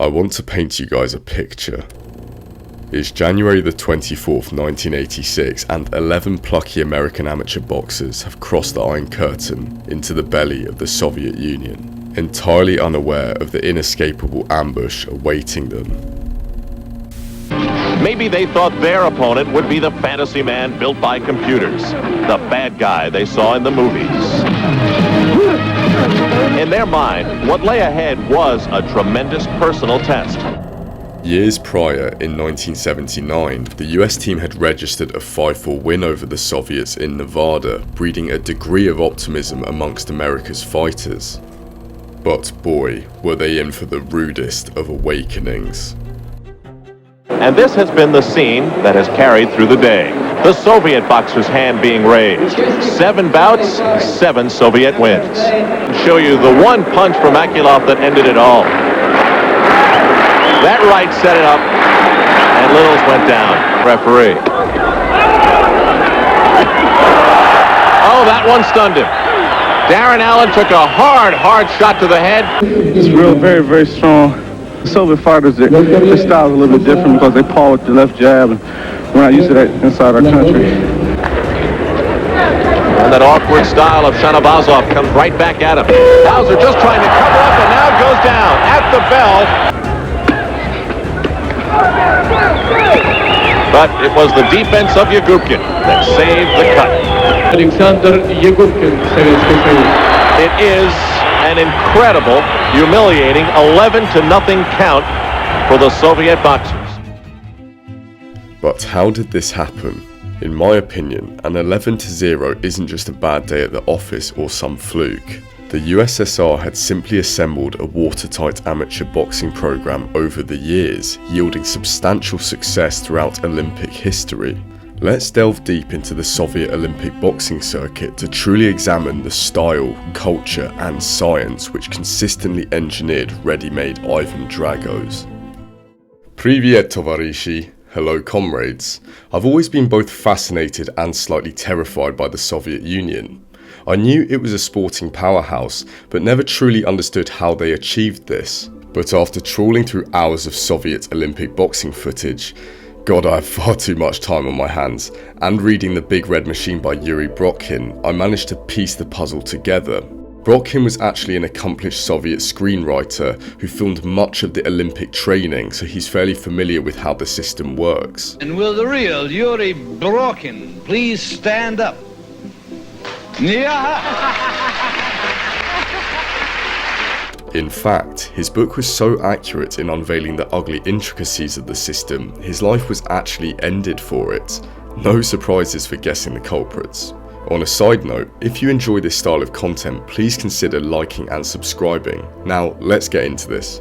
I want to paint you guys a picture. It's January the 24th, 1986, and 11 plucky American amateur boxers have crossed the Iron Curtain into the belly of the Soviet Union, entirely unaware of the inescapable ambush awaiting them. Maybe they thought their opponent would be the fantasy man built by computers, the bad guy they saw in the movies. In their mind, what lay ahead was a tremendous personal test. Years prior, in 1979, the US team had registered a 5-4 win over the Soviets in Nevada, breeding a degree of optimism amongst America's fighters. But boy, were they in for the rudest of awakenings. And this has been the scene that has carried through the day. The Soviet boxer's hand being raised. 7 bouts, 7 Soviet wins. I'll show you the one punch from Akulov that ended it all. That right set it up, and Littles went down. Referee. Oh, that one stunned him. Darren Allen took a hard shot to the head. It's real, very, very strong. The Soviet fighters, their style is a little bit different because they paw with the left jab, and we're not used to that inside our country. And that awkward style of Shanabazov comes right back at him. Bowser just trying to cover up, and now goes down at the bell. But it was the defense of Yegorkin that saved the cut. Alexander Yegorkin, Soviet Union. It is an incredible, humiliating 11-0 count for the Soviet boxers. But how did this happen? In my opinion, an 11-0 isn't just a bad day at the office or some fluke. The USSR had simply assembled a watertight amateur boxing program over the years, yielding substantial success throughout Olympic history. Let's delve deep into the Soviet Olympic boxing circuit to truly examine the style, culture and science which consistently engineered ready-made Ivan Dragos. Привет, товарищи! Hello comrades! I've always been both fascinated and slightly terrified by the Soviet Union. I knew it was a sporting powerhouse, but never truly understood how they achieved this. But after trawling through hours of Soviet Olympic boxing footage, God, I have far too much time on my hands, and reading The Big Red Machine by Yuri Brokhin, I managed to piece the puzzle together. Brokhin was actually an accomplished Soviet screenwriter who filmed much of the Olympic training, so he's fairly familiar with how the system works. And will the real Yuri Brokhin please stand up? In fact, his book was so accurate in unveiling the ugly intricacies of the system, his life was actually ended for it. No surprises for guessing the culprits. On a side note, if you enjoy this style of content, please consider liking and subscribing. Now, let's get into this.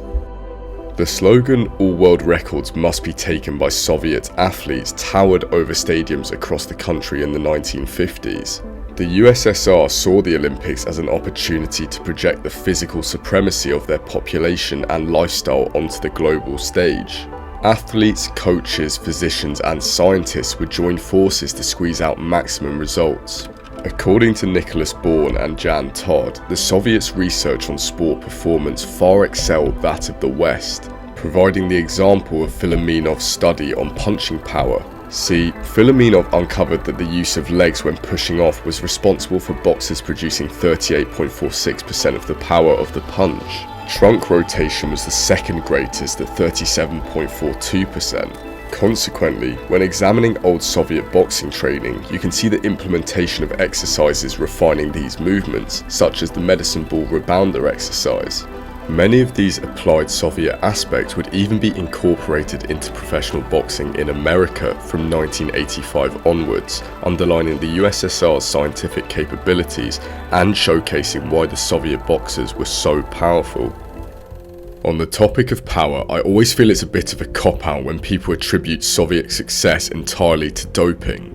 The slogan, "All world records must be taken by Soviet athletes," towered over stadiums across the country in the 1950s. The USSR saw the Olympics as an opportunity to project the physical supremacy of their population and lifestyle onto the global stage. Athletes, coaches, physicians and scientists would join forces to squeeze out maximum results. According to Nicholas Bourne and Jan Todd, the Soviets' research on sport performance far excelled that of the West, providing the example of Filomenov's study on punching power. See, Filomenov uncovered that the use of legs when pushing off was responsible for boxers producing 38.46% of the power of the punch. Trunk rotation was the second greatest at 37.42%. Consequently, when examining old Soviet boxing training, you can see the implementation of exercises refining these movements, such as the medicine ball rebounder exercise. Many of these applied Soviet aspects would even be incorporated into professional boxing in America from 1985 onwards, underlining the USSR's scientific capabilities and showcasing why the Soviet boxers were so powerful. On the topic of power, I always feel it's a bit of a cop-out when people attribute Soviet success entirely to doping.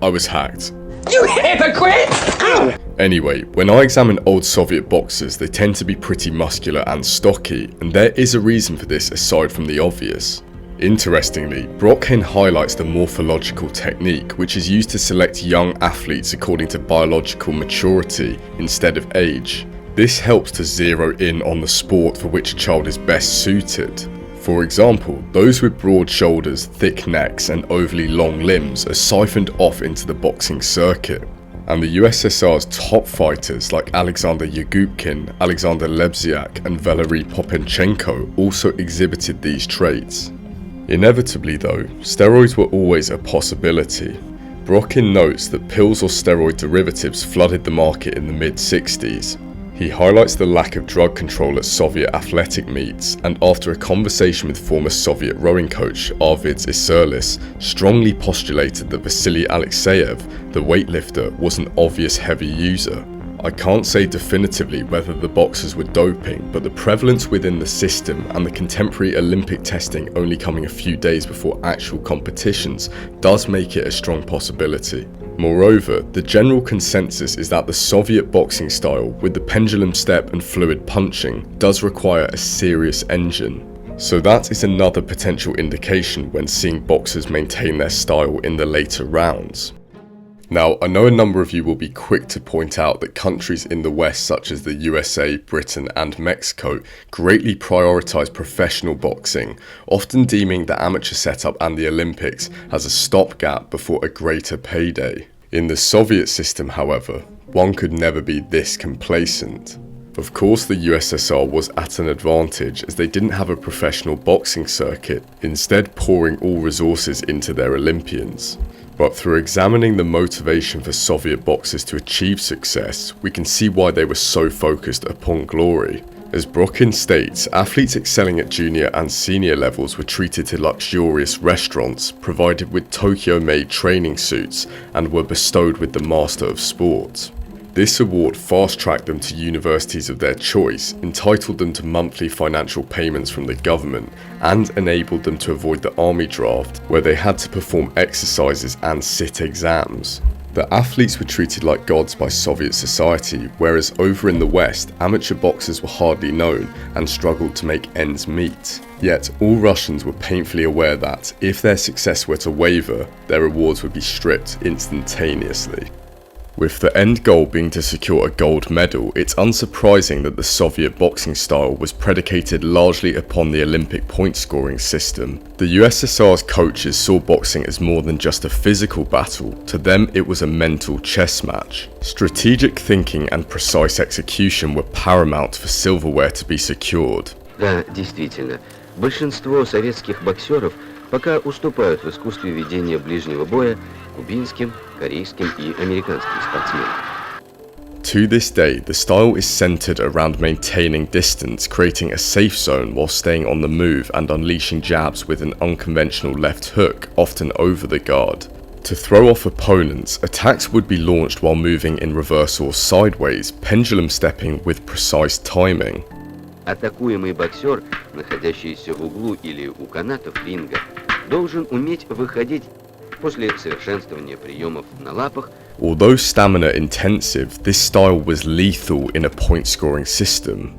I was hacked. You hypocrite! Ow! Anyway, when I examine old Soviet boxers, they tend to be pretty muscular and stocky, and there is a reason for this aside from the obvious. Interestingly, Brokhin highlights the morphological technique, which is used to select young athletes according to biological maturity instead of age. This helps to zero in on the sport for which a child is best suited. For example, those with broad shoulders, thick necks and overly long limbs are siphoned off into the boxing circuit. And the USSR's top fighters like Alexander Yagubkin, Alexander Lebziak and Valery Popenchenko also exhibited these traits. Inevitably though, steroids were always a possibility. Brokin notes that pills or steroid derivatives flooded the market in the mid-60s. He highlights the lack of drug control at Soviet athletic meets, and after a conversation with former Soviet rowing coach Arvid Isserlis, strongly postulated that Vasily Alexeyev, the weightlifter, was an obvious heavy user. I can't say definitively whether the boxers were doping, but the prevalence within the system and the contemporary Olympic testing only coming a few days before actual competitions does make it a strong possibility. Moreover, the general consensus is that the Soviet boxing style, with the pendulum step and fluid punching, does require a serious engine. So that is another potential indication when seeing boxers maintain their style in the later rounds. Now, I know a number of you will be quick to point out that countries in the West such as the USA, Britain and Mexico greatly prioritise professional boxing, often deeming the amateur setup and the Olympics as a stopgap before a greater payday. In the Soviet system, however, one could never be this complacent. Of course, the USSR was at an advantage as they didn't have a professional boxing circuit, instead pouring all resources into their Olympians. But through examining the motivation for Soviet boxers to achieve success, we can see why they were so focused upon glory. As Brokin states, athletes excelling at junior and senior levels were treated to luxurious restaurants, provided with Tokyo-made training suits, and were bestowed with the Master of Sport. This award fast-tracked them to universities of their choice, entitled them to monthly financial payments from the government, and enabled them to avoid the army draft, where they had to perform exercises and sit exams. The athletes were treated like gods by Soviet society, whereas over in the West, amateur boxers were hardly known and struggled to make ends meet. Yet all Russians were painfully aware that, if their success were to waver, their rewards would be stripped instantaneously. With the end goal being to secure a gold medal, it's unsurprising that the Soviet boxing style was predicated largely upon the Olympic point-scoring system. The USSR's coaches saw boxing as more than just a physical battle. To them, it was a mental chess match. Strategic thinking and precise execution were paramount for silverware to be secured. Да, действительно, большинство советских боксеров пока уступают в искусстве ведения ближнего боя кубинским, корейским и американским спортсменам. To this day, the style is centered around maintaining distance, creating a safe zone while staying on the move and unleashing jabs with an unconventional left hook, often over the guard. To throw off opponents, attacks would be launched while moving in reverse or sideways, pendulum stepping with precise timing. Атакуемый боксер, находящийся в углу или у канатов ринга, должен уметь выходить после совершенствования приемов на лапах. Although stamina intensive, this style was lethal in a point-scoring system.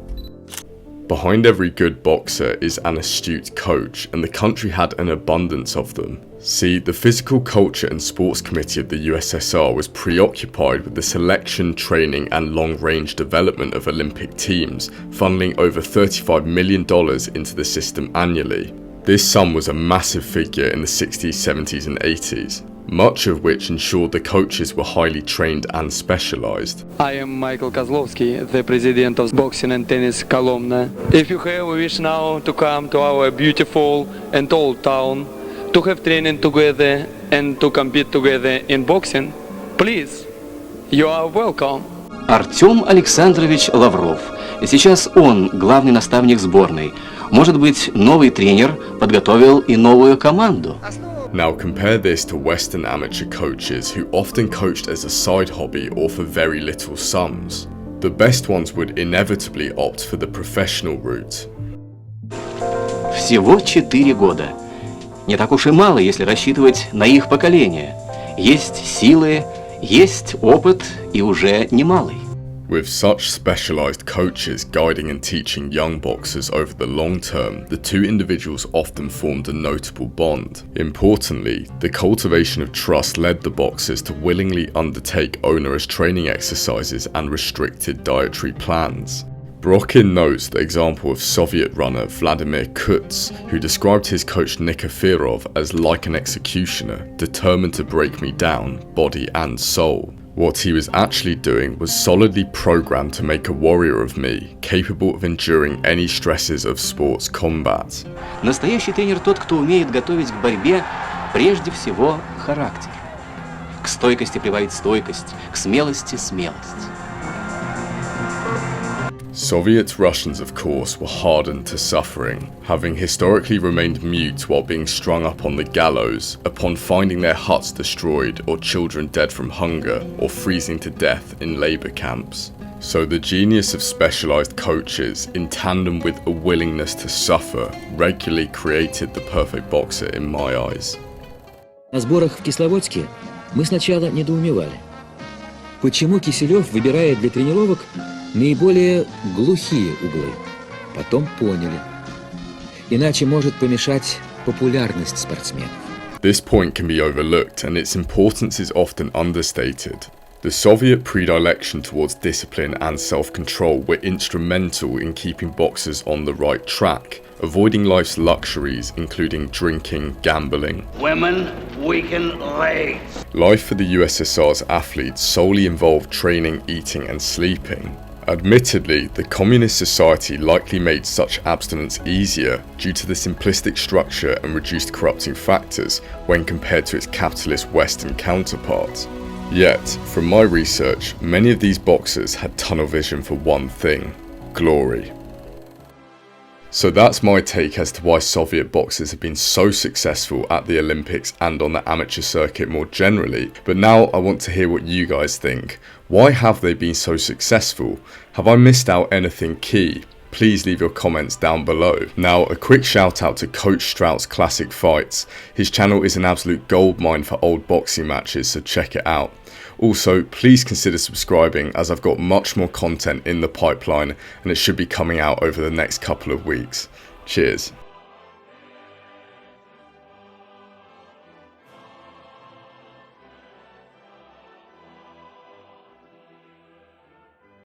Behind every good boxer is an astute coach, and the country had an abundance of them. See, the Physical Culture and Sports Committee of the USSR was preoccupied with the selection, training and long-range development of Olympic teams, funneling over $35 million into the system annually. This sum was a massive figure in the 60s, 70s and 80s, much of which ensured the coaches were highly trained and specialized. I am Michael Kozlovsky, the president of Boxing and Tennis Kolomna. If you have a wish now to come to our beautiful and old town, to have training together and to compete together in boxing, please, you are welcome. Артем Александрович Лавров. Сейчас он главный наставник сборной. Может быть, новый тренер подготовил и новую команду. Now compare this to Western amateur coaches who often coached as a side hobby or for very little sums. The best ones would inevitably opt for the professional route. Всего 4 года. Не так уж и мало, если рассчитывать на их поколение. Есть силы, есть опыт и уже немалый. With such specialised coaches guiding and teaching young boxers over the long term, the two individuals often formed a notable bond. Importantly, the cultivation of trust led the boxers to willingly undertake onerous training exercises and restricted dietary plans. Brokin notes the example of Soviet runner Vladimir Kutz, who described his coach Nikiforov as like an executioner, determined to break me down, body and soul. What he was actually doing was solidly programmed to make a warrior of me, capable of enduring any stresses of sports combat. Настоящий тренер тот, кто умеет готовить к борьбе прежде всего характер. К стойкости прибавить стойкость, к смелости смелость. Soviet Russians, of course, were hardened to suffering, having historically remained mute while being strung up on the gallows upon finding their huts destroyed or children dead from hunger or freezing to death in labour camps. So the genius of specialised coaches, in tandem with a willingness to suffer, regularly created the perfect boxer in my eyes. На сборах в Кисловодске мы сначала недоумевали, почему Киселев выбирает для тренировок наиболее глухие углы. Потом поняли. Иначе может помешать популярность спортсменов. This point can be overlooked and its importance is often understated. The Soviet predilection towards discipline and self-control were instrumental in keeping boxers on the right track, avoiding life's luxuries including drinking, gambling. Women weaken legs. Life for the USSR's athletes solely involved training, eating and sleeping. Admittedly, the communist society likely made such abstinence easier due to the simplistic structure and reduced corrupting factors when compared to its capitalist Western counterparts. Yet, from my research, many of these boxers had tunnel vision for one thing: glory. So that's my take as to why Soviet boxers have been so successful at the Olympics and on the amateur circuit more generally, but now I want to hear what you guys think. Why have they been so successful? Have I missed out anything key? Please leave your comments down below. Now, a quick shout out to Coach Strout's Classic Fights. His channel is an absolute goldmine for old boxing matches, so check it out. Also, please consider subscribing as I've got much more content in the pipeline and it should be coming out over the next couple of weeks. Cheers.